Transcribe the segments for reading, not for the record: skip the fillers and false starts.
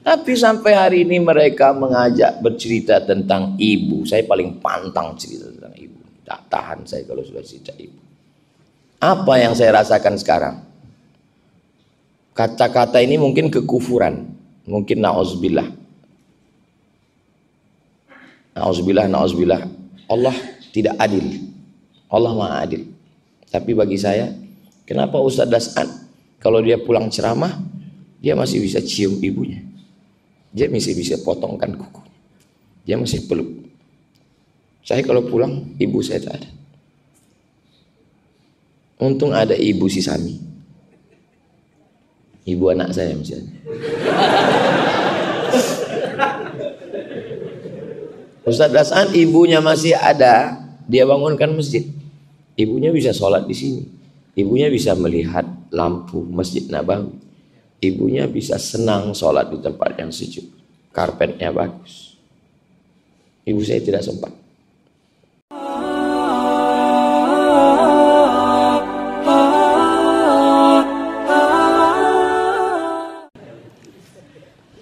Tapi sampai hari ini mereka mengajak bercerita tentang ibu. Saya paling pantang cerita tentang ibu. Tak tahan saya kalau sudah cerita ibu. Apa yang saya rasakan sekarang? Kata-kata ini mungkin kekufuran. Mungkin na'udzubillah. Na'udzubillah, na'udzubillah. Allah tidak adil. Allah maha adil. Tapi bagi saya, kenapa Ustadz Das'an kalau dia pulang ceramah, dia masih bisa cium ibunya. Dia masih bisa potongkan kuku. Dia masih peluk. Saya kalau pulang, ibu saya tak ada. Untung ada ibu si Sami. Ibu anak saya misalnya. Ustadz Das'an ibunya masih ada, dia bangunkan masjid. Ibunya bisa sholat di sini. Ibunya bisa melihat lampu Masjid Nabawi. Ibunya bisa senang sholat di tempat yang sejuk. Karpetnya bagus. Ibu saya tidak sempat.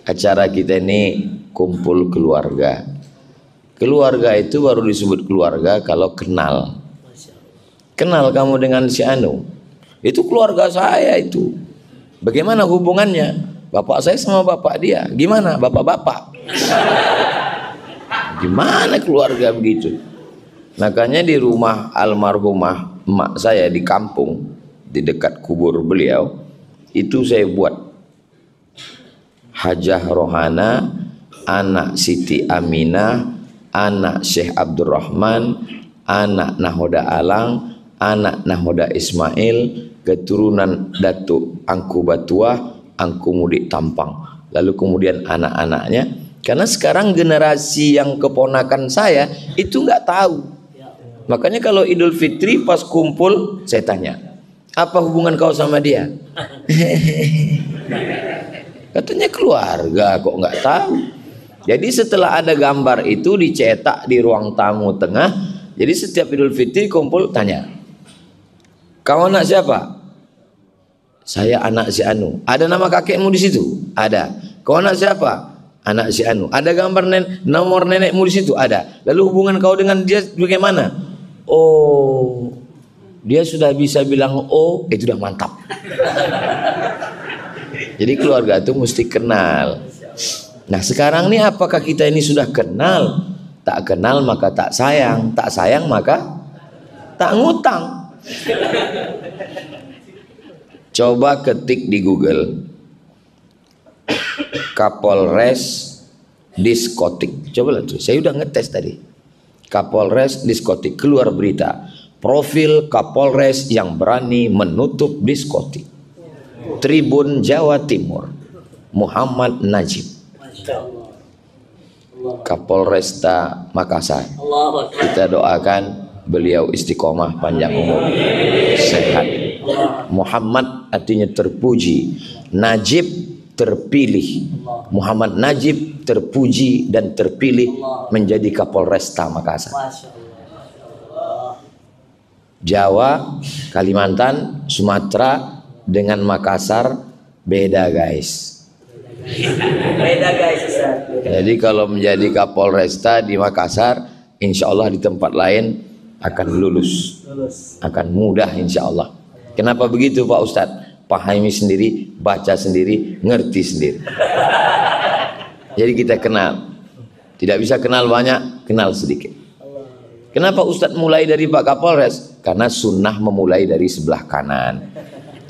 Acara kita ini kumpul keluarga. Keluarga itu baru disebut keluarga kalau kenal. Kenal kamu dengan si Anu. Itu keluarga saya itu. Bagaimana hubungannya? Bapak saya sama bapak dia. Gimana bapak-bapak? Gimana keluarga begitu? Makanya di rumah almarhumah emak saya di kampung, di dekat kubur beliau, itu saya buat Hajah Rohana, anak Siti Aminah, anak Syekh Abdurrahman, anak Nahoda Alang, anak Nahoda Ismail, keturunan Datuk Angku Batuah, Angku Mudik Tampang. Lalu kemudian anak-anaknya. Karena sekarang generasi yang keponakan saya itu nggak tahu. Makanya kalau Idul Fitri pas kumpul saya tanya, apa hubungan kau sama dia? Katanya keluarga, kok nggak tahu. Jadi setelah ada gambar itu dicetak di ruang tamu tengah. Jadi setiap Idul Fitri kumpul tanya, kau anak siapa? Saya anak si Anu. Ada nama kakekmu di situ? Ada. Kau anak siapa? Anak si Anu. Ada gambar nomor nenekmu di situ? Ada. Lalu hubungan kau dengan dia bagaimana? Oh, dia sudah bisa bilang oh, itu sudah mantap. Jadi keluarga itu mesti kenal. Nah sekarang nih apakah kita ini sudah kenal? Tak kenal maka tak sayang. Tak sayang maka tak ngutang. Coba ketik di Google Kapolres diskotik. Coba lihat tuh. Saya udah ngetes tadi. Kapolres diskotik, keluar berita. Profil Kapolres yang berani menutup diskotik. Tribun Jawa Timur. Muhammad Najib. Kapolresta Makassar. Kita doakan beliau istiqomah, panjang umur, sehat. Muhammad artinya terpuji, Najib terpilih. Muhammad Najib terpuji dan terpilih menjadi Kapolresta Makassar. Jawa, Kalimantan, Sumatera dengan Makassar beda guys. Beda guys. Jadi kalau menjadi Kapolresta di Makassar, insya Allah di tempat lain akan lulus. Akan mudah insya Allah. Kenapa begitu Pak Ustadz? Pahami sendiri, baca sendiri, ngerti sendiri. Jadi kita kenal. Tidak bisa kenal banyak, kenal sedikit. Kenapa Ustadz mulai dari Pak Kapolres? Karena sunnah memulai dari sebelah kanan.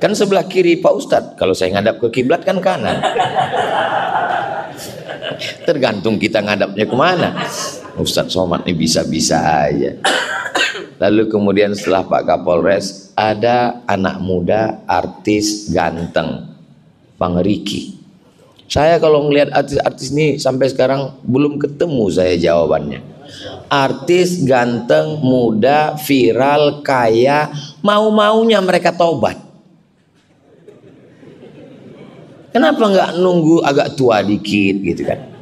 Kan sebelah kiri Pak Ustadz. Kalau saya ngadap ke kiblat kan kanan. Tergantung kita ngadapnya kemana. Ustadz Somad ini bisa-bisa aja. Lalu kemudian setelah Pak Kapolres ada anak muda artis ganteng, Bang Riki. Saya kalau melihat artis-artis ini sampai sekarang belum ketemu saya jawabannya. Artis ganteng, muda, viral, kaya, mau-maunya mereka taubat. Kenapa nggak nunggu agak tua dikit gitu kan?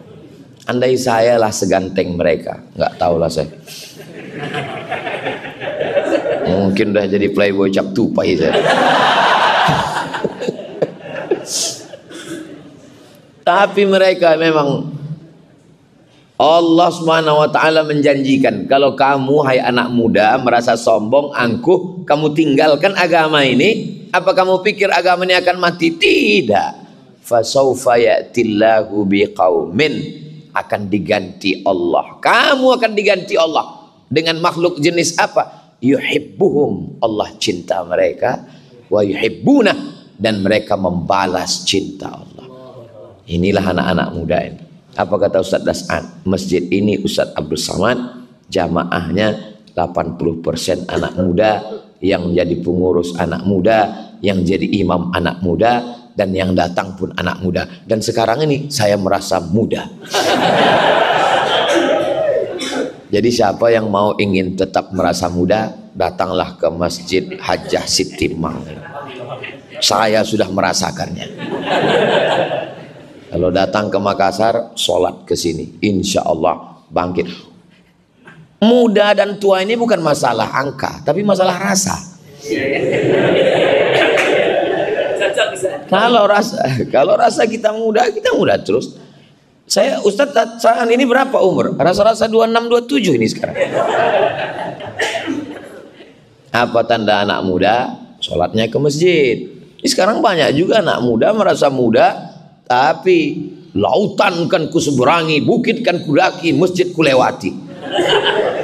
Andai saya lah seganteng mereka, nggak tahu lah saya. Mungkin udah jadi playboy cap tupai saya. Tapi mereka memang Allah Subhanahu wa taala menjanjikan, kalau kamu hai anak muda merasa sombong, angkuh, kamu tinggalkan agama ini, apa kamu pikir agama ini akan mati? Tidak. Fasaufa ya'tillahu biqaumin, akan diganti Allah. Kamu akan diganti Allah dengan makhluk jenis apa? Yuhibbuhum, Allah cinta mereka, wa yuhibbuna, dan mereka membalas cinta Allah. Inilah anak-anak muda ini. Apa kata Ustaz Das'an? Masjid ini Ustaz Abdul Samad jamaahnya 80% anak muda, yang menjadi pengurus anak muda, yang jadi imam anak muda, dan yang datang pun anak muda. Dan sekarang ini saya merasa muda. Jadi siapa yang mau ingin tetap merasa muda, datanglah ke Masjid Hajjah Sitimang. Saya sudah merasakannya. Kalau datang ke Makassar, sholat ke sini, insya Allah bangkit. Muda dan tua ini bukan masalah angka, tapi masalah rasa. Kalau rasa kita muda terus. Saya Ustadz saat ini berapa umur? Rasa-rasa 26, 27 ini sekarang. Apa tanda anak muda? Sholatnya ke masjid. Ini sekarang banyak juga anak muda merasa muda, tapi lautan kan kuseberangi, bukit kan kudaki, masjid kulewati.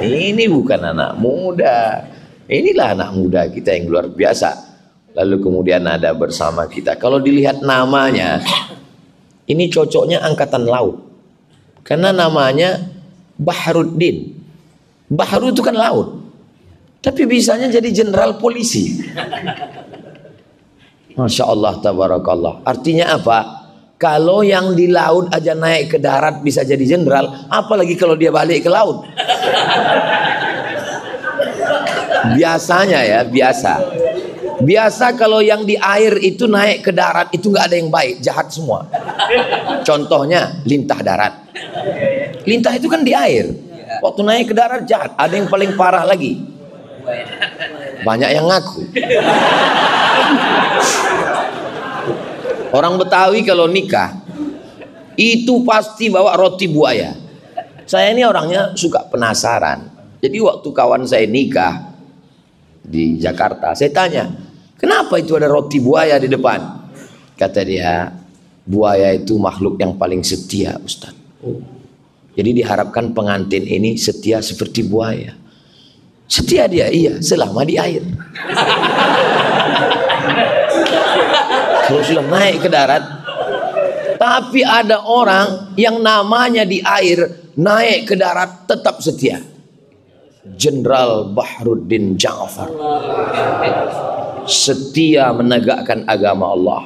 Ini bukan anak muda. Inilah anak muda kita yang luar biasa. Lalu kemudian ada bersama kita. Kalau dilihat namanya, ini cocoknya angkatan laut. Karena namanya Bahruddin. Bahru itu kan laut. Tapi bisanya jadi jenderal polisi. Masya Allah, tabarakallah. Artinya apa? Kalau yang di laut aja naik ke darat bisa jadi jenderal, apalagi kalau dia balik ke laut. Biasanya ya, biasa kalau yang di air itu naik ke darat itu nggak ada yang baik, jahat semua. Contohnya lintah darat. Lintah itu kan di air. Waktu naik ke darat jahat. Ada yang paling parah lagi. Banyak yang ngaku. Orang Betawi kalau nikah itu pasti bawa roti buaya. Saya ini orangnya suka penasaran. Jadi waktu kawan saya nikah di Jakarta, saya tanya, kenapa itu ada roti buaya di depan? Kata dia, buaya itu makhluk yang paling setia, Ustaz. Jadi diharapkan pengantin ini setia seperti buaya. Setia dia, iya, selama di air. Kalau sudah naik ke darat. Tapi ada orang yang namanya di air, naik ke darat tetap setia. Jenderal Bahruddin Ja'far. Setia menegakkan agama Allah,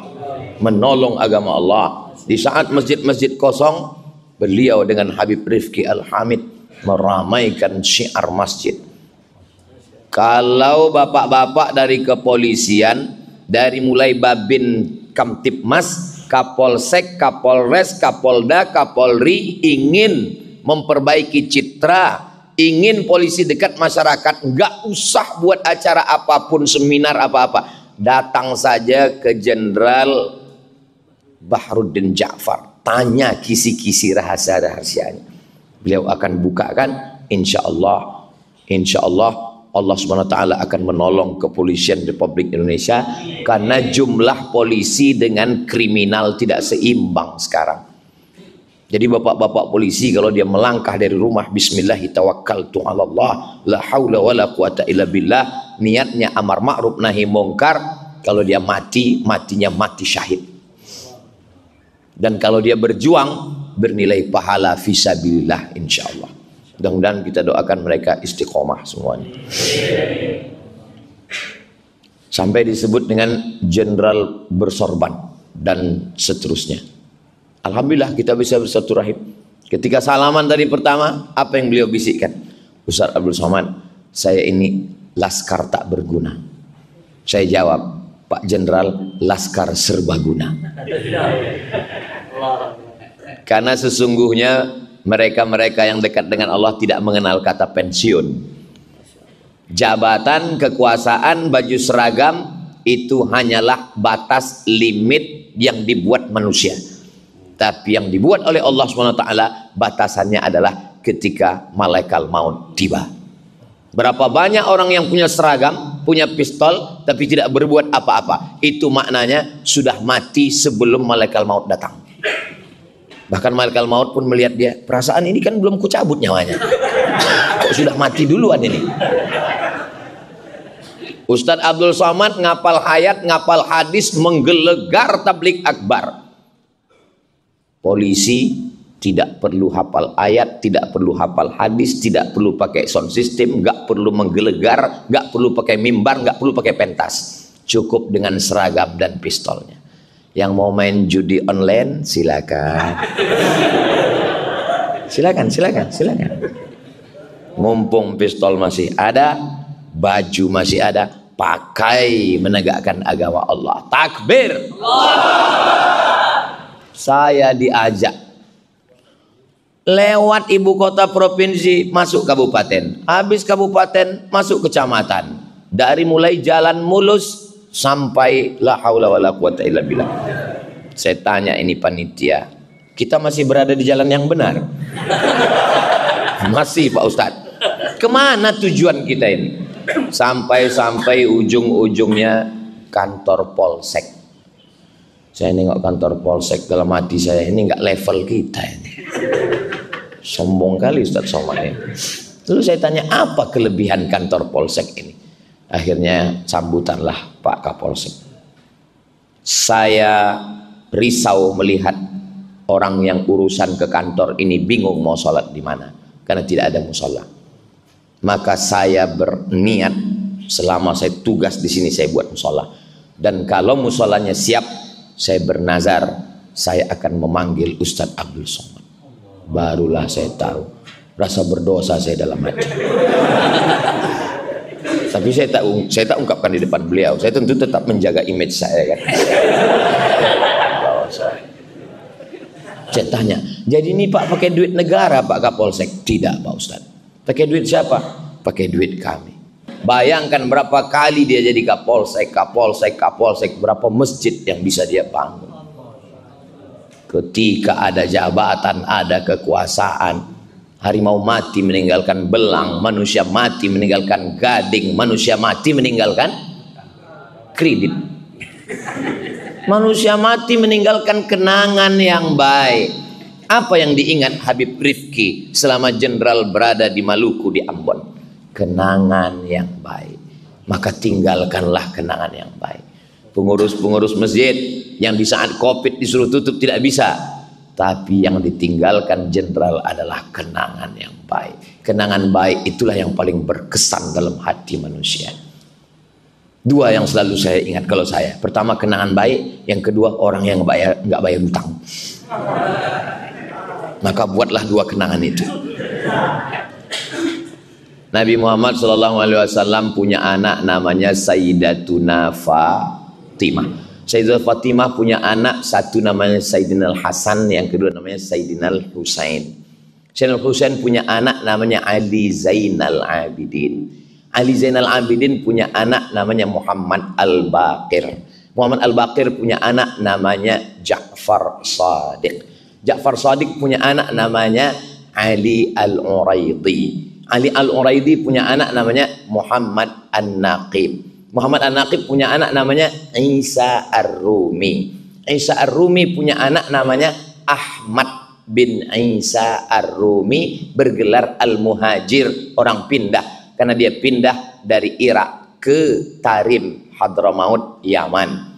menolong agama Allah. Di saat masjid-masjid kosong, beliau dengan Habib Rifki Al-Hamid meramaikan syiar masjid. Kalau bapak-bapak dari kepolisian, dari mulai Babin Kamtipmas, Kapolsek, Kapolres, Kapolda, Kapolri ingin memperbaiki citra, ingin polisi dekat masyarakat, nggak usah buat acara apapun, seminar apa-apa, datang saja ke Jenderal Bahruddin Ja'far, tanya kisi-kisi rahasia-rahasianya, beliau akan bukakan. Insya Allah Allah Subhanahu wa taala akan menolong kepolisian Republik Indonesia, karena jumlah polisi dengan kriminal tidak seimbang sekarang. Jadi bapak-bapak polisi kalau dia melangkah dari rumah, bismillahi tawakkaltu 'alallah la haula wala quwata illa billah, niatnya amar ma'ruf nahi mungkar, kalau dia matinya mati syahid. Dan kalau dia berjuang bernilai pahala fisabilillah insyaallah. Mudah-mudahan kita doakan mereka istiqomah semuanya. Sampai disebut dengan jenderal bersorban dan seterusnya. Alhamdulillah kita bisa bersilaturahim. Ketika salaman tadi pertama, apa yang beliau bisikkan? Ustaz Abdul Somad, saya ini laskar tak berguna. Saya jawab, Pak Jenderal, laskar serbaguna. Karena sesungguhnya mereka-mereka yang dekat dengan Allah tidak mengenal kata pensiun. Jabatan, kekuasaan, baju seragam itu hanyalah batas limit yang dibuat manusia. Tapi yang dibuat oleh Allah SWT batasannya adalah ketika malaikat maut tiba. Berapa banyak orang yang punya seragam, punya pistol, tapi tidak berbuat apa-apa. Itu maknanya sudah mati sebelum malaikat maut datang. Bahkan malaikat maut pun melihat dia, perasaan ini kan belum kucabut nyawanya, kok sudah mati duluan ini. Ustadz Abdul Somad ngapal hayat, ngapal hadis, menggelegar tablik akbar. Polisi tidak perlu hafal ayat, tidak perlu hafal hadis, tidak perlu pakai sound system, nggak perlu menggelegar, nggak perlu pakai mimbar, nggak perlu pakai pentas. Cukup dengan seragam dan pistolnya. Yang mau main judi online silakan. Silakan. Mumpung pistol masih ada, baju masih ada, pakai menegakkan agama Allah. Takbir. Saya diajak lewat ibu kota provinsi masuk kabupaten, habis kabupaten masuk kecamatan, dari mulai jalan mulus sampai la haula wala quwata illa billah. Saya tanya ini panitia, kita masih berada di jalan yang benar? Masih Pak Ustadz. Kemana tujuan kita ini? Sampai ujung-ujungnya kantor polsek. Saya nengok kantor polsek, dalam hati saya, ini nggak level kita ini. Sombong kali Ustadz Somad ini. Lalu saya tanya, apa kelebihan kantor polsek ini? Akhirnya sambutanlah Pak Kapolsek. Saya risau melihat orang yang urusan ke kantor ini bingung mau sholat di mana, karena tidak ada musola. Maka saya berniat selama saya tugas di sini saya buat musola. Dan kalau musolanya siap, saya bernazar saya akan memanggil Ustadz Abdul Somad. Barulah saya tahu rasa berdosa saya dalam hati. Tapi saya tak ungkapkan di depan beliau. Saya tentu tetap menjaga image saya kan. Saya tanya, jadi ini Pak pakai duit negara Pak Kapolsek? Tidak Pak Ustadz. Pakai duit siapa? Pakai duit kami. Bayangkan berapa kali dia jadi Kapolsek, berapa masjid yang bisa dia bangun. Ketika ada jabatan, ada kekuasaan, harimau mati meninggalkan belang, manusia mati meninggalkan gading, manusia mati meninggalkan kredit, manusia mati meninggalkan kenangan yang baik. Apa yang diingat Habib Rifki selama jenderal berada di Maluku, di Ambon? Kenangan yang baik. Maka tinggalkanlah kenangan yang baik. Pengurus-pengurus masjid yang di saat Covid disuruh tutup tidak bisa, tapi yang ditinggalkan jenderal adalah kenangan yang baik. Kenangan baik itulah yang paling berkesan dalam hati manusia. Dua yang selalu saya ingat kalau saya. Pertama kenangan baik, yang kedua orang yang nggak bayar hutang. Maka buatlah dua kenangan itu. Nabi Muhammad SAW punya anak namanya Sayyidatuna Fatimah. Sayyidatul Fatimah punya anak, satu namanya Sayyidina Al-Hasan, yang kedua namanya Sayyidina Al-Husain. Sayyidina Al-Husain punya anak namanya Ali Zainal Abidin. Ali Zainal Abidin punya anak namanya Muhammad Al-Baqir. Muhammad Al-Baqir punya anak namanya Ja'far Shadiq. Ja'far Shadiq punya anak namanya Ali Al-Uraidi. Ali Al-Uraidi punya anak namanya Muhammad An-Naqib. Muhammad An-Naqib punya anak namanya Isa Ar-Rumi. Isa Ar-Rumi punya anak namanya Ahmad bin Isa Ar-Rumi, bergelar Al-Muhajir, orang pindah, karena dia pindah dari Irak ke Tarim, Hadramaut, Yaman.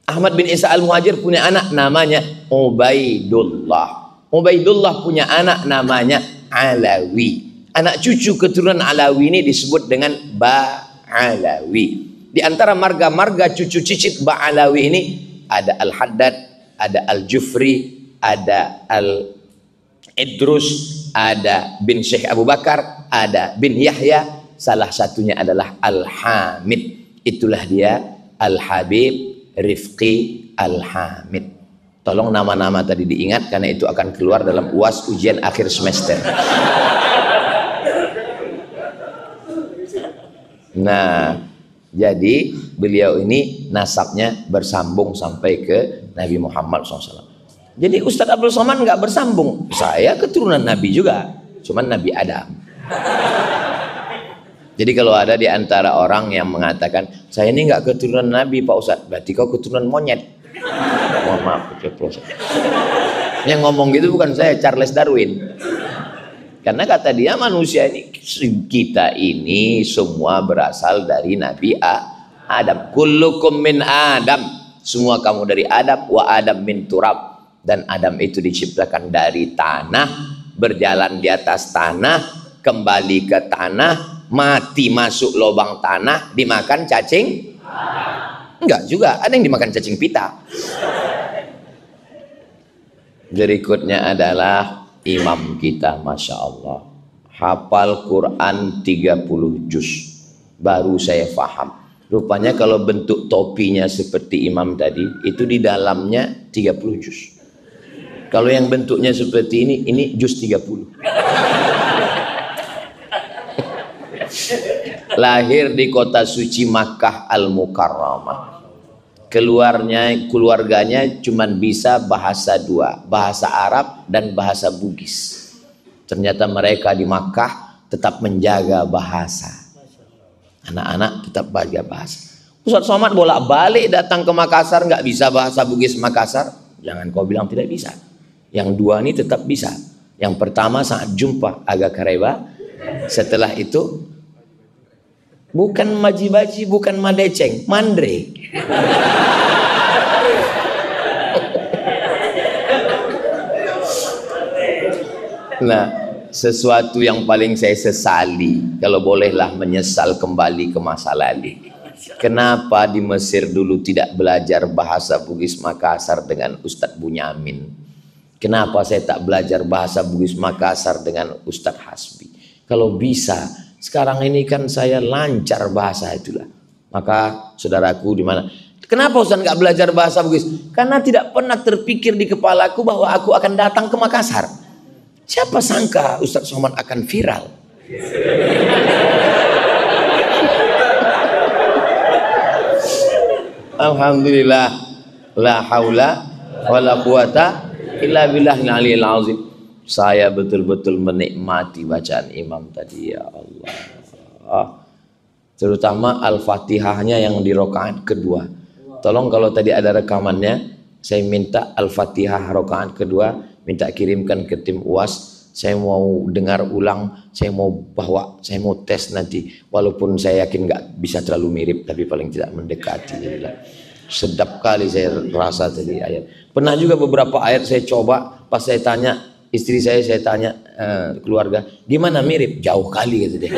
Ahmad bin Isa Al-Muhajir punya anak namanya Ubaidullah. Ubaidullah punya anak namanya Alawi. Anak cucu keturunan Alawi ini disebut dengan Ba'alawi. Di antara marga-marga cucu cicit Ba'alawi ini ada Al-Haddad, ada Al-Jufri, ada Al-Idrus, ada bin Syekh Abu Bakar, ada bin Yahya, salah satunya adalah Al-Hamid. Itulah dia Al-Habib Rifqi Al-Hamid. Tolong nama-nama tadi diingat, karena itu akan keluar dalam UAS ujian akhir semester. Nah, jadi beliau ini nasabnya bersambung sampai ke Nabi Muhammad SAW. Jadi Ustadz Abdul Somad nggak bersambung. Saya keturunan Nabi juga, cuman Nabi Adam. Jadi kalau ada di antara orang yang mengatakan saya ini nggak keturunan Nabi Pak Ustadz, berarti kau keturunan monyet. Mohon maaf, yang ngomong gitu bukan saya, Charles Darwin. Karena kata dia manusia ini, kita ini semua berasal dari Nabi Adam. Kullukum min Adam, semua kamu dari Adam. Wa Adam min turab, dan Adam itu diciptakan dari tanah, berjalan di atas tanah, kembali ke tanah, mati masuk lubang tanah, dimakan cacing. Enggak juga, ada yang dimakan cacing pita. Berikutnya adalah imam kita, Masya Allah, hafal Quran 30 juz. Baru saya paham, rupanya kalau bentuk topinya seperti imam tadi, itu di dalamnya 30 juz. Kalau yang bentuknya seperti ini juz 30. Lahir di kota suci Makkah Al-Mukarramah. Keluarganya cuman bisa bahasa dua, bahasa Arab dan bahasa Bugis. Ternyata mereka di Makkah tetap menjaga bahasa. Anak-anak tetap baca bahasa. Ustadz Somad bolak-balik datang ke Makassar nggak bisa bahasa Bugis Makassar. Jangan kau bilang tidak bisa. Yang dua ini tetap bisa. Yang pertama saat jumpa agak kareba. Setelah itu bukan maji-baji, bukan madeceng, mandre. Nah, sesuatu yang paling saya sesali, kalau bolehlah menyesal kembali ke masa lalu. Kenapa di Mesir dulu tidak belajar bahasa Bugis Makassar dengan Ustadz Bunyamin? Kenapa saya tak belajar bahasa Bugis Makassar dengan Ustadz Hasbi? Kalau bisa, sekarang ini kan saya lancar bahasa itulah. Maka saudaraku di mana? Kenapa Ustaz nggak belajar bahasa Bugis? Karena tidak pernah terpikir di kepalaku bahwa aku akan datang ke Makassar. Siapa sangka Ustaz Somad akan viral? Alhamdulillah, la haula wala quwata illa billahil aliyil azim. Saya betul-betul menikmati bacaan imam tadi, ya Allah. Terutama Al-Fatihahnya yang di rakaat kedua. Tolong kalau tadi ada rekamannya, saya minta Al-Fatihah rakaat kedua, minta kirimkan ke tim UAS. Saya mau dengar ulang, saya mau bawa, saya mau tes nanti. Walaupun saya yakin nggak bisa terlalu mirip, tapi paling tidak mendekati. Sedap kali saya rasa tadi ayat. Pernah juga beberapa ayat saya coba, pas saya tanya istri saya tanya keluarga, gimana mirip? Jauh kali gitu deh.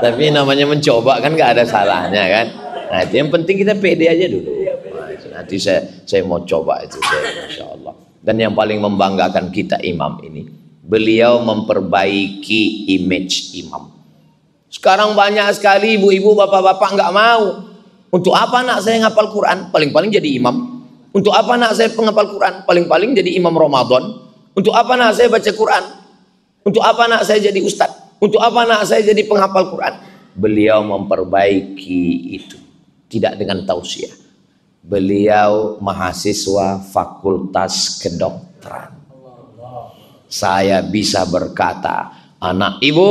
Tapi namanya mencoba kan nggak ada salahnya kan. Nah itu yang penting kita pede aja dulu. Nah, nanti saya mau coba itu, Masya Allah. Dan yang paling membanggakan kita imam ini, beliau memperbaiki image imam. Sekarang banyak sekali ibu-ibu, bapak-bapak nggak mau. Untuk apa anak saya ngapal Quran? Paling-paling jadi imam. Untuk apa anak saya penghafal Quran? Paling-paling jadi imam Ramadan. Untuk apa anak saya baca Quran? Untuk apa anak saya jadi ustadz? Untuk apa anak saya jadi penghafal Quran? Beliau memperbaiki itu. Tidak dengan tausiah. Beliau mahasiswa fakultas kedokteran. Saya bisa berkata, anak ibu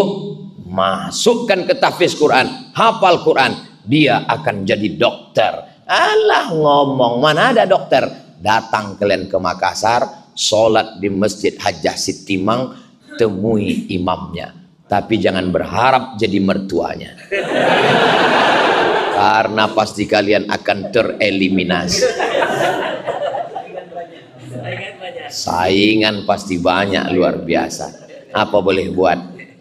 masukkan ke tahfiz Quran, hafal Quran, dia akan jadi dokter. Alah ngomong, mana ada dokter? Datang kalian ke Makassar, sholat di Masjid Hajjah Sitimang, temui imamnya. Tapi jangan berharap jadi mertuanya. Karena pasti kalian akan tereliminasi. Saingan pasti banyak, luar biasa. Apa boleh buat?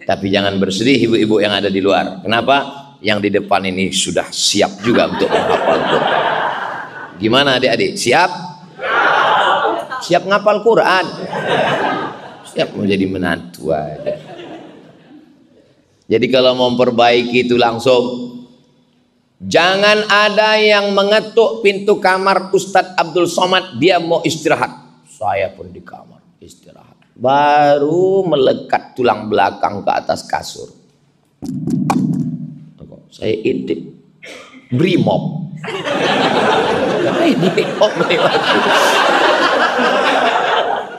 Tapi jangan bersedih ibu-ibu yang ada di luar. Kenapa? Yang di depan ini sudah siap juga untuk menghafal Quran. Gimana adik-adik? Siap? Siap ngapal Quran? Siap menjadi menantu aja. Jadi kalau mau memperbaiki itu langsung. Jangan ada yang mengetuk pintu kamar Ustadz Abdul Somad, dia mau istirahat. Saya pun di kamar istirahat. Baru melekat tulang belakang ke atas kasur. Saya intip. Brimob.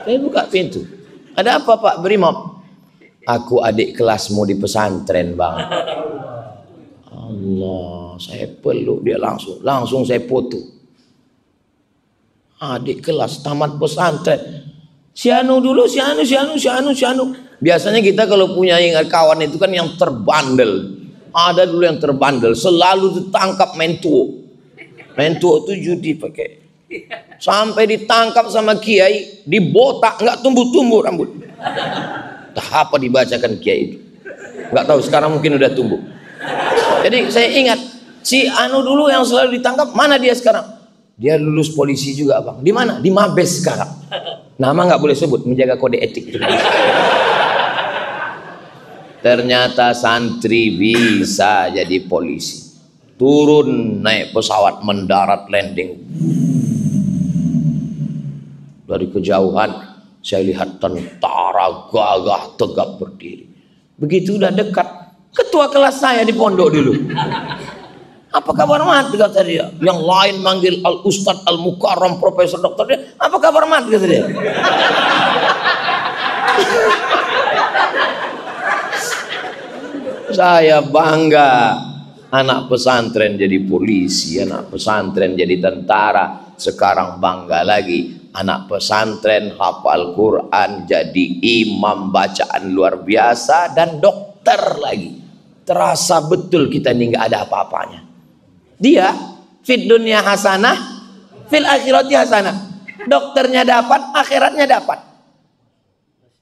Saya buka pintu. Ada apa Pak Brimob? Aku adik kelasmu di pesantren Bang. Allah, saya peluk dia langsung saya foto. Adik kelas tamat pesantren. Si Anu dulu, si Anu. Biasanya kita kalau punya kawan itu kan yang terbandel. Ada dulu yang terbandel, selalu ditangkap mentuo. Mentuo itu judi pakai. Sampai ditangkap sama kiai, dibotak, nggak tumbuh-tumbuh rambut. Entah apa dibacakan kiai itu. Nggak tahu, sekarang mungkin udah tumbuh. Jadi saya ingat, si Anu dulu yang selalu ditangkap, mana dia sekarang? Dia lulus polisi juga Bang. Di mana? Di Mabes sekarang. Nama nggak boleh sebut, menjaga kode etik. Ternyata santri bisa jadi polisi. Turun naik pesawat, mendarat landing. Dari kejauhan saya lihat tentara gagah tegap berdiri. Begitu udah dekat, ketua kelas saya di pondok dulu. Apa kabar Mat? Kata dia. Yang lain manggil Al Ustadz Al Mukarram Profesor Dokter dia. Apa kabar Mat? Kata dia. Saya bangga anak pesantren jadi polisi, anak pesantren jadi tentara. Sekarang bangga lagi anak pesantren hafal Quran, jadi imam bacaan luar biasa, dan dokter lagi. Terasa betul kita ini nggak ada apa-apanya. Dia fid dunya hasanah, fil akhirati hasanah. Dokternya dapat, akhiratnya dapat.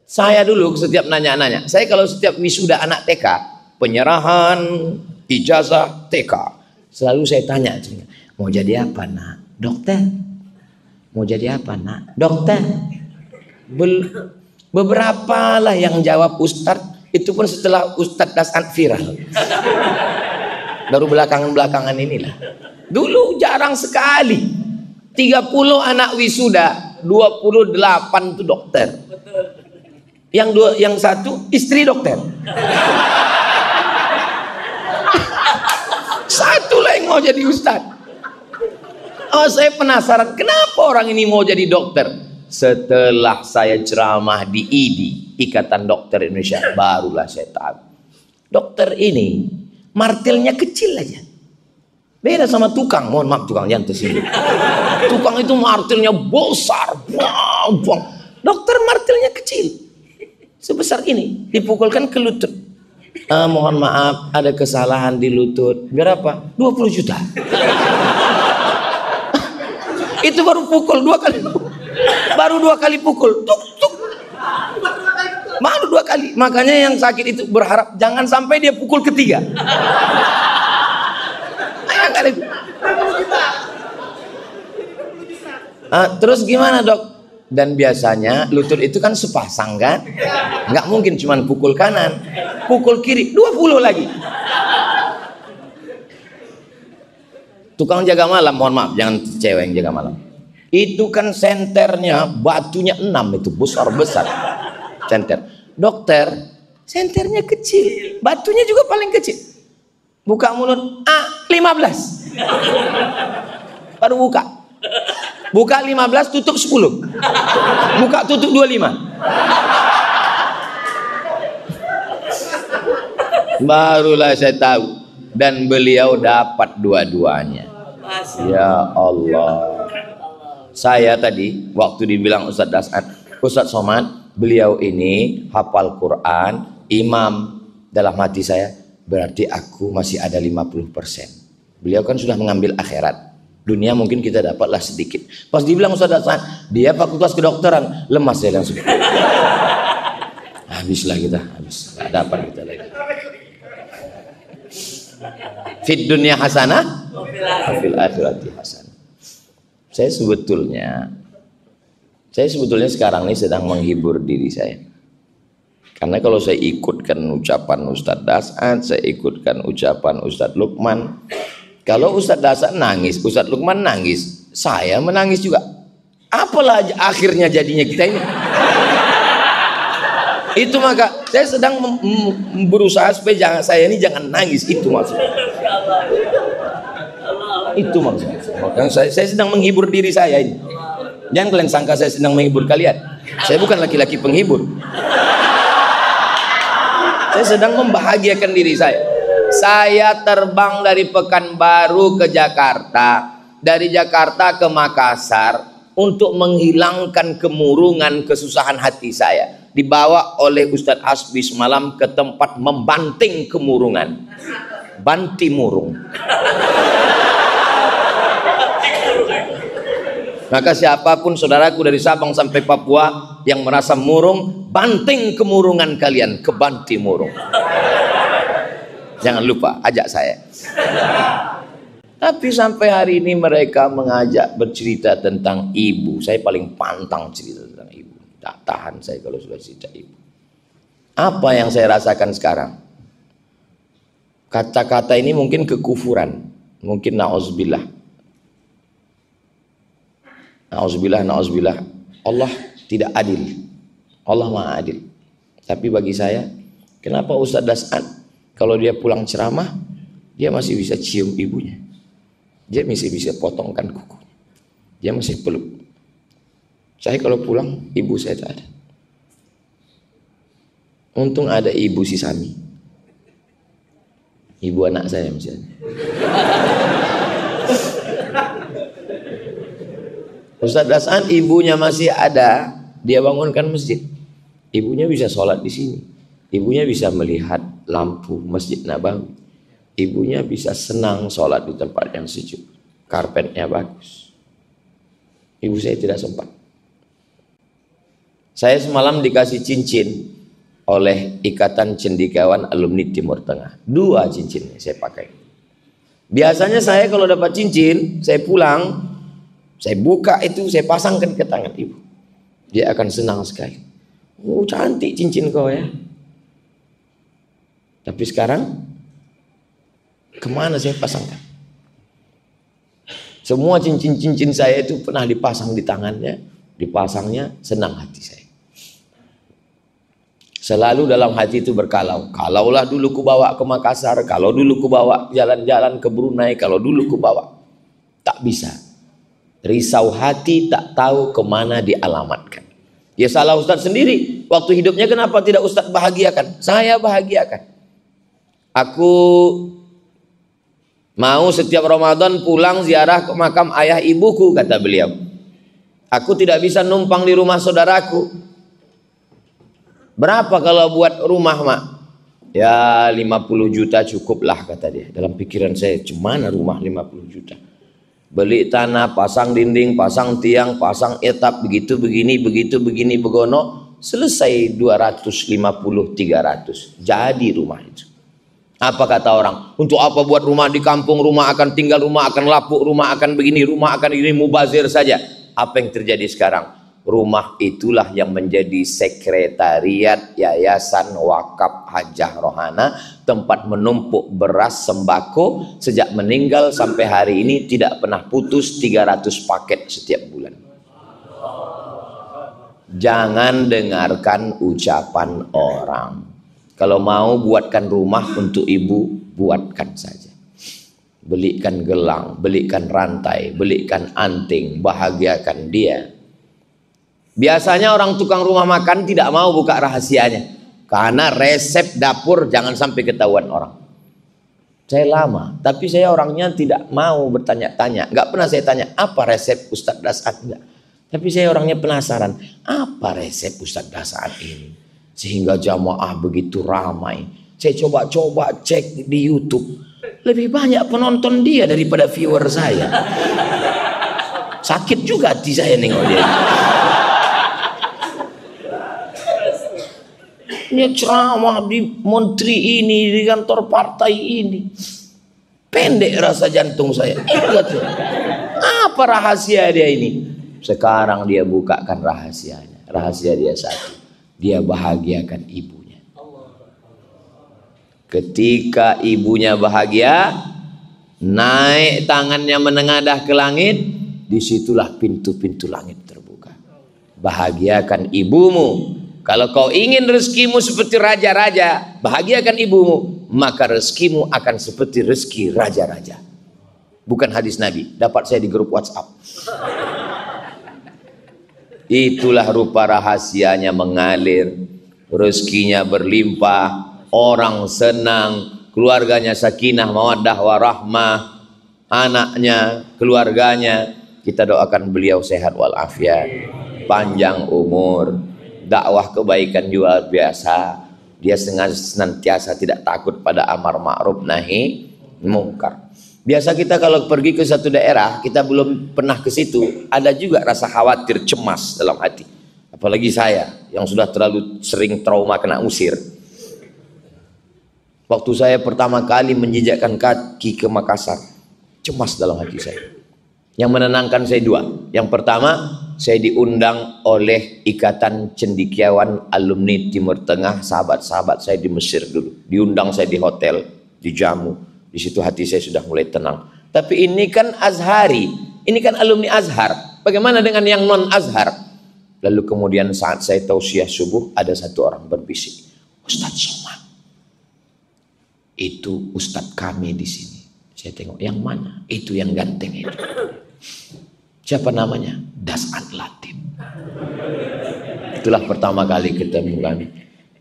Saya dulu setiap nanya-nanya, saya kalau setiap wisuda anak TK, penyerahan ijazah TK, selalu saya tanya, mau jadi apa Nak? Dokter. Mau jadi apa Nak? Dokter. Beberapa lah yang jawab Ustadz, itu pun setelah Ustadz Dasan viral. Baru belakangan inilah. Dulu jarang sekali. 30 anak wisuda, 28 itu dokter. Yang satu istri dokter. Satu lah yang mau jadi ustadz. Oh, saya penasaran kenapa orang ini mau jadi dokter. Setelah saya ceramah di IDI, Ikatan Dokter Indonesia, barulah saya tahu. Dokter ini martilnya kecil aja. Beda sama tukang, mohon maaf tukang jangan tersinggung. Tukang itu martilnya besar, bang. Dokter martilnya kecil, sebesar ini, dipukulkan ke lutut. Mohon maaf, ada kesalahan di lutut. Berapa? 20 juta. Itu baru pukul 2 kali. Baru 2 kali pukul. Tuk, tuk. Baru 2 kali. Makanya yang sakit itu berharap jangan sampai dia pukul ketiga. Terus gimana dok? Dan biasanya lutut itu kan sepasang kan? Nggak mungkin cuman pukul kanan, pukul kiri 20 lagi. Tukang jaga malam, mohon maaf, jangan cewek yang jaga malam. Itu kan senternya batunya 6 itu besar-besar. Senter. Dokter, senternya kecil, batunya juga paling kecil. Buka mulut, 15. Baru buka. Buka 15, tutup 10. Buka tutup 25. Barulah saya tahu. Dan beliau dapat dua-duanya. Ya Allah. Saya tadi waktu dibilang Ustadz Dasan, Ustadz Somad, beliau ini hafal Quran, imam. Dalam hati saya, berarti aku masih ada 50%. Beliau kan sudah mengambil akhirat. Dunia mungkin kita dapatlah sedikit. Pas dibilang Ustadz Dasan, dia fakultas kedokteran, lemas saya langsung. Habislah kita, habis. Gak dapat kita lagi. Fid dunya hasanah, fil akhirati hasanah. Saya sebetulnya sekarang ini sedang menghibur diri saya. Karena kalau saya ikutkan ucapan Ustadz Dasan, saya ikutkan ucapan Ustadz Lukman. Kalau Ustadz Dasan nangis, Ustadz Lukman nangis, saya menangis juga. Apalah akhirnya jadinya kita ini. Itu maka saya sedang berusaha supaya saya ini jangan nangis, itu maksudnya. Itu maksudnya. Saya sedang menghibur diri saya ini. Jangan kalian sangka saya sedang menghibur kalian. Saya bukan laki-laki penghibur. Saya sedang membahagiakan diri saya. Saya terbang dari Pekanbaru ke Jakarta, dari Jakarta ke Makassar untuk menghilangkan kemurungan, kesusahan hati saya. Dibawa oleh Ustadz Hasbi semalam ke tempat membanting kemurungan. Banti murung. Maka siapapun saudaraku dari Sabang sampai Papua yang merasa murung, banting kemurungan kalian ke Banti murung. Jangan lupa ajak saya. Tapi sampai hari ini mereka mengajak bercerita tentang ibu. Saya paling pantang cerita tentang ibu. Tak tahan saya kalau sudah cerita ibu. Apa yang saya rasakan sekarang? Kata-kata ini mungkin kekufuran, mungkin na'udzubillah. Na'udzubillah. Allah tidak adil. Allah Maha adil. Tapi bagi saya, kenapa Ustadz Das'an kalau dia pulang ceramah, dia masih bisa cium ibunya. Dia masih bisa potongkan kuku. Dia masih peluk. Saya kalau pulang, ibu saya tak ada. Untung ada ibu si Sami. Ibu anak saya misalnya. Ustadz Das'an ibunya masih ada, dia bangunkan masjid. Ibunya bisa sholat di sini. Ibunya bisa melihat lampu Masjid Nabawi. Ibunya bisa senang sholat di tempat yang sejuk. Karpetnya bagus. Ibu saya tidak sempat. Saya semalam dikasih cincin oleh Ikatan Cendekiawan Alumni Timur Tengah. 2 cincin saya pakai. Biasanya saya kalau dapat cincin, saya pulang, saya buka itu, saya pasangkan ke tangan ibu. Dia akan senang sekali. Oh, cantik cincin kau ya. Tapi sekarang, kemana saya pasangkan? Semua cincin-cincin saya itu pernah dipasang di tangannya, dipasangnya, senang hati saya. Selalu dalam hati itu berkalau. Kalaulah dulu ku bawa ke Makassar, kalau dulu ku bawa jalan-jalan ke Brunei, kalau dulu ku bawa. Tak bisa. Risau hati tak tahu kemana dialamatkan. Ya salah Ustadz sendiri. Waktu hidupnya kenapa tidak Ustadz bahagiakan? Saya bahagiakan. Aku mau setiap Ramadan pulang ziarah ke makam ayah ibuku, kata beliau. Aku tidak bisa numpang di rumah saudaraku. Berapa kalau buat rumah, Mak? Ya 50 juta cukuplah, kata dia. Dalam pikiran saya, cemana rumah 50 juta? Beli tanah, pasang dinding, pasang tiang, pasang etap, begitu begini, begitu begini, begono, selesai 250-300. Jadi rumah itu. Apa kata orang? Untuk apa buat rumah di kampung? Rumah akan tinggal, rumah akan lapuk, rumah akan begini, rumah akan ini, mubazir saja. Apa yang terjadi sekarang? Rumah itulah yang menjadi sekretariat Yayasan Wakaf Hajah Rohana, tempat menumpuk beras sembako. Sejak meninggal sampai hari ini tidak pernah putus, 300 paket setiap bulan. Jangan dengarkan ucapan orang. Kalau mau buatkan rumah untuk ibu, buatkan saja. Belikan gelang, belikan rantai, belikan anting, bahagiakan dia. Biasanya orang tukang rumah makan tidak mau buka rahasianya, karena resep dapur jangan sampai ketahuan orang. Saya lama, tapi saya orangnya tidak mau bertanya-tanya. Nggak pernah saya tanya, apa resep Ustadz Das'an? Enggak. Tapi saya orangnya penasaran, apa resep Ustadz Das'an ini? Sehingga jamaah begitu ramai. Saya coba-coba cek di YouTube. Lebih banyak penonton dia daripada viewer saya. Sakit juga hati saya nengok dia. Dia ceramah di menteri ini, di kantor partai ini. Pendek rasa jantung saya. Apa rahasia dia ini? Sekarang dia bukakan rahasianya. Rahasia dia satu. Dia bahagiakan ibunya. Ketika ibunya bahagia, naik tangannya menengadah ke langit, disitulah pintu-pintu langit terbuka. Bahagiakan ibumu. Kalau kau ingin rezekimu seperti raja-raja, bahagiakan ibumu, maka rezekimu akan seperti rezeki raja-raja. bukan hadis Nabi, dapat saya di grup WhatsApp. Itulah rupa rahasianya mengalir, rezekinya berlimpah, orang senang, keluarganya sakinah, mawaddah, warahmah, anaknya, keluarganya. Kita doakan beliau sehat walafiat, panjang umur, dakwah kebaikan luar biasa. Dia senantiasa tidak takut pada amar ma'ruf nahi mungkar. Biasa kita kalau pergi ke satu daerah, kita belum pernah ke situ, ada juga rasa khawatir, cemas dalam hati. Apalagi saya yang sudah terlalu sering trauma kena usir. Waktu saya pertama kali menjejakkan kaki ke Makassar, cemas dalam hati saya. Yang menenangkan saya dua. Yang pertama, saya diundang oleh Ikatan Cendekiawan Alumni Timur Tengah, sahabat-sahabat saya di Mesir dulu. Diundang saya di hotel, dijamu. Di situ hati saya sudah mulai tenang. Tapi ini kan Azhari, ini kan alumni Azhar. Bagaimana dengan yang non Azhar? Lalu kemudian saat saya tausiah subuh, ada satu orang berbisik, Ustadz Somad, itu Ustadz kami di sini. Saya tengok, yang mana? Itu yang ganteng itu. Siapa namanya? Das'ad Latif. Itulah pertama kali ketemu kami.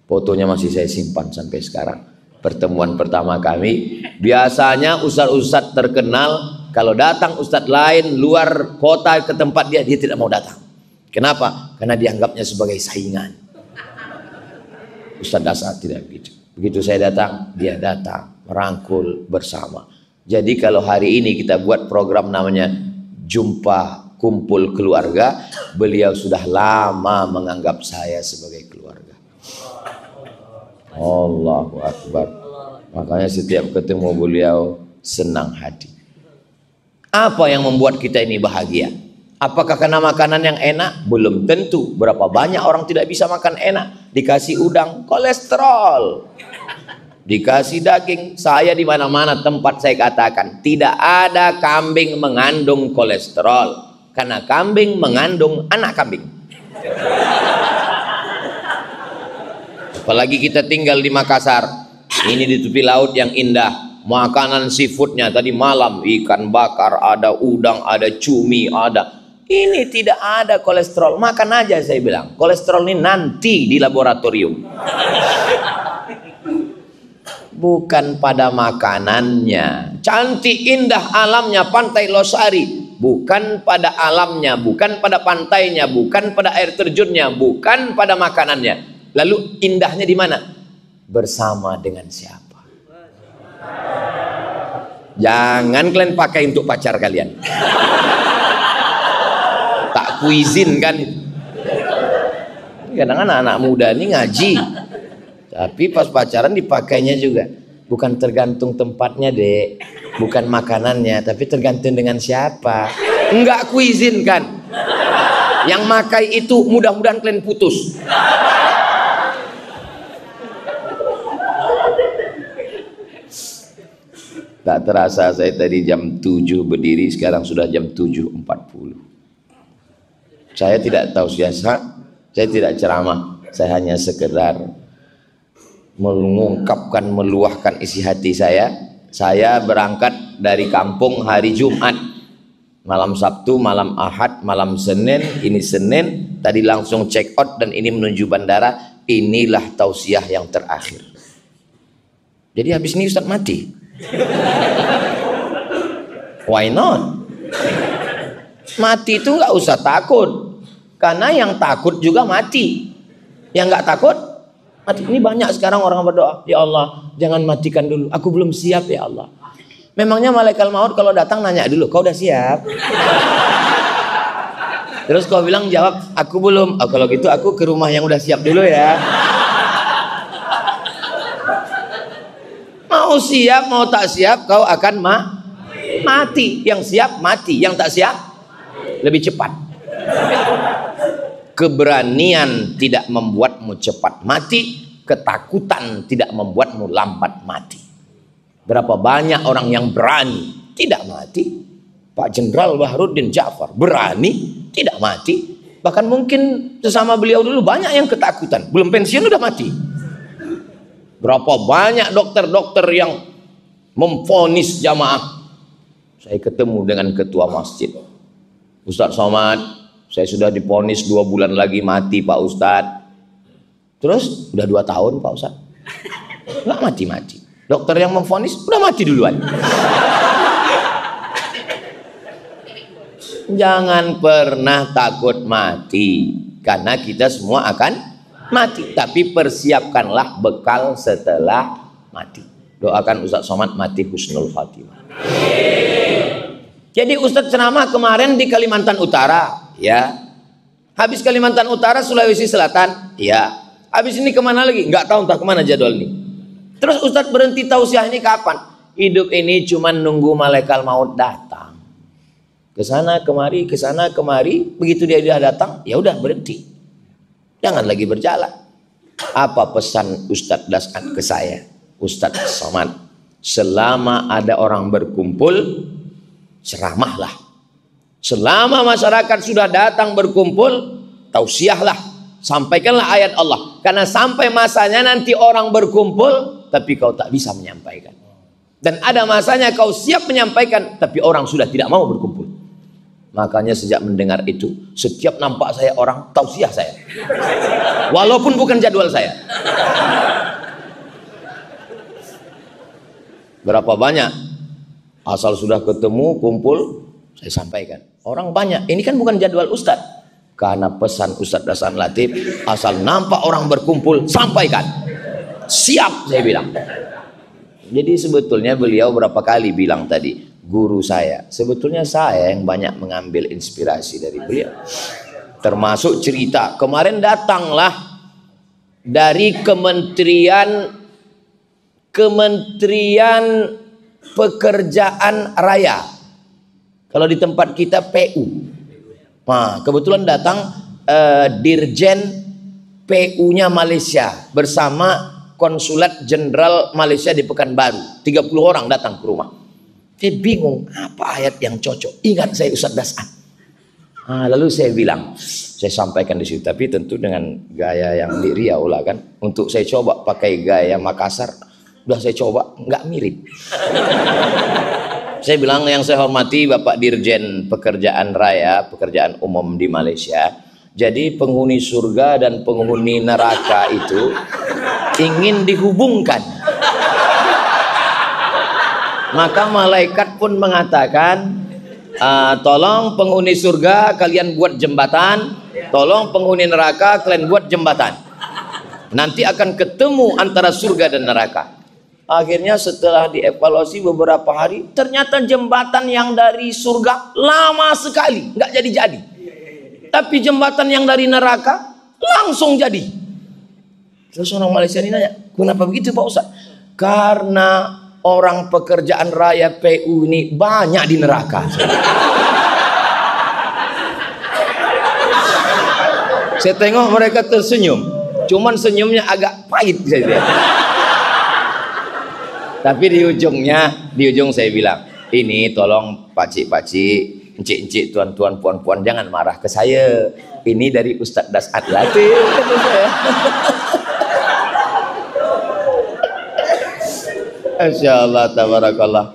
Fotonya masih saya simpan sampai sekarang. Pertemuan pertama kami. Biasanya ustadz-ustadz terkenal, kalau datang ustadz lain luar kota ke tempat dia tidak mau datang. Kenapa? Karena dianggapnya sebagai saingan. Ustadz Das'ad tidak begitu. Begitu saya datang, dia datang, merangkul bersama. Jadi kalau hari ini kita buat program namanya Jumpa Kumpul Keluarga, beliau sudah lama menganggap saya sebagai keluarga. Allahu Akbar. Makanya setiap ketemu beliau senang hati. Apa yang membuat kita ini bahagia? Apakah karena makanan yang enak? Belum tentu. Berapa banyak orang tidak bisa makan enak. Dikasih udang, kolesterol. Dikasih daging. Saya di mana-mana tempat saya katakan, tidak ada kambing mengandung kolesterol. Karena kambing mengandung anak kambing. Apalagi kita tinggal di Makassar, ini di tepi laut yang indah, makanan seafoodnya tadi malam ikan bakar, ada udang, ada cumi, ada. Ini tidak ada kolesterol, makan aja saya bilang. Kolesterol ini nanti di laboratorium. Bukan pada makanannya. Cantik indah alamnya Pantai Losari, bukan pada alamnya, bukan pada pantainya, bukan pada air terjunnya, bukan pada makanannya. Lalu indahnya di mana? Bersama dengan siapa? Jangan kalian pakai untuk pacar kalian. Tak kuizinkan itu. Kadang anak-anak muda ini ngaji, tapi pas pacaran dipakainya juga. Bukan tergantung tempatnya, Dek. Bukan makanannya, tapi tergantung dengan siapa. Enggak kuizinkan. Yang makai itu mudah-mudahan kalian putus. Tak terasa saya tadi jam 7 berdiri, sekarang sudah jam 7.40. Saya tidak tahu siasat, saya tidak ceramah, saya hanya sekedar mengungkapkan, meluahkan isi hati saya. Saya berangkat dari kampung hari Jumat, malam Sabtu, malam Ahad, malam Senin, ini Senin, tadi langsung check out dan ini menuju bandara. Inilah tausiah yang terakhir. Jadi habis ini Ustadz mati. Why not? Mati itu nggak usah takut, karena yang takut juga mati. Yang nggak takut mati. Ini banyak sekarang orang berdoa, ya Allah jangan matikan dulu, aku belum siap ya Allah. Memangnya malaikat maut kalau datang nanya dulu, kau udah siap? Terus kau bilang jawab, aku belum. Oh, kalau gitu aku ke rumah yang udah siap dulu ya. Mau siap mau tak siap kau akan mati. Yang siap mati, yang tak siap lebih cepat. Keberanian tidak membuatmu cepat mati, ketakutan tidak membuatmu lambat mati. Berapa banyak orang yang berani tidak mati. Pak Jenderal Baharudin Ja'far berani tidak mati. Bahkan mungkin sesama beliau dulu banyak yang ketakutan, belum pensiun udah mati. Berapa banyak dokter-dokter yang memvonis jamaah Saya ketemu dengan ketua masjid. Ustadz Somad, saya sudah divonis 2 bulan lagi mati Pak Ustadz. Terus udah 2 tahun Pak Ustadz, nggak mati-mati. Dokter yang memvonis udah mati duluan. Jangan pernah takut mati, karena kita semua akan mati. Tapi persiapkanlah bekal setelah mati. Doakan Ustadz Somad mati husnul khatimah. Jadi Ustadz ceramah kemarin di Kalimantan Utara, ya. Habis Kalimantan Utara, Sulawesi Selatan, ya. Habis ini kemana lagi? Nggak tahu, entah kemana jadwal ini. Terus Ustadz berhenti tausiah ini kapan? Hidup ini cuma nunggu malaikat maut datang. Kesana kemari, kesana kemari. Begitu dia datang, ya udah berhenti. Jangan lagi berjalan. Apa pesan Ustadz Dasat ke saya? Ustadz Somad, selama ada orang berkumpul, ceramahlah. Selama masyarakat sudah datang berkumpul, tausiahlah. Sampaikanlah ayat Allah. Karena sampai masanya nanti orang berkumpul, tapi kau tak bisa menyampaikan. Dan ada masanya kau siap menyampaikan, tapi orang sudah tidak mau berkumpul. Makanya sejak mendengar itu, setiap nampak saya orang, tausiah saya. Walaupun bukan jadwal saya. Berapa banyak? Asal sudah ketemu, kumpul, saya sampaikan. Orang banyak. Ini kan bukan jadwal Ustadz. Karena pesan Ustadz Hasan Latif, asal nampak orang berkumpul, sampaikan. Siap, saya bilang. Jadi sebetulnya beliau berapa kali bilang tadi, guru saya. Sebetulnya saya yang banyak mengambil inspirasi dari beliau. Termasuk cerita, kemarin datanglah dari Kementerian Pekerjaan Raya. Kalau di tempat kita PU. Nah, kebetulan datang Dirjen PU-nya Malaysia bersama Konsulat Jenderal Malaysia di Pekanbaru. 30 orang datang ke rumah. Saya bingung, apa ayat yang cocok? Ingat saya Ustadz Dasat. Nah, lalu saya bilang, saya sampaikan di situ, tapi tentu dengan gaya yang di Riau lah kan. Untuk saya coba pakai gaya Makassar, udah saya coba, nggak mirip. Saya bilang, yang saya hormati Bapak Dirjen Pekerjaan Raya, pekerjaan umum di Malaysia. Jadi penghuni surga dan penghuni neraka itu ingin dihubungkan. Maka malaikat pun mengatakan, tolong penghuni surga kalian buat jembatan, tolong penghuni neraka kalian buat jembatan. Nanti akan ketemu antara surga dan neraka. Akhirnya setelah dievaluasi beberapa hari, ternyata jembatan yang dari surga lama sekali, nggak jadi-jadi. Tapi jembatan yang dari neraka langsung jadi. Terus orang Malaysia ini nanya, kenapa begitu Pak Ustaz? Karena orang pekerjaan raya PU ini banyak di neraka. Saya tengok mereka tersenyum, cuman senyumnya agak pahit saja. Tapi di ujung saya bilang, ini tolong pakcik-pakcik, encik-encik, tuan-tuan, puan-puan, jangan marah ke saya. Ini dari Ustadz Dasat Latif, kata saya. Masya Allah, tabarakallah.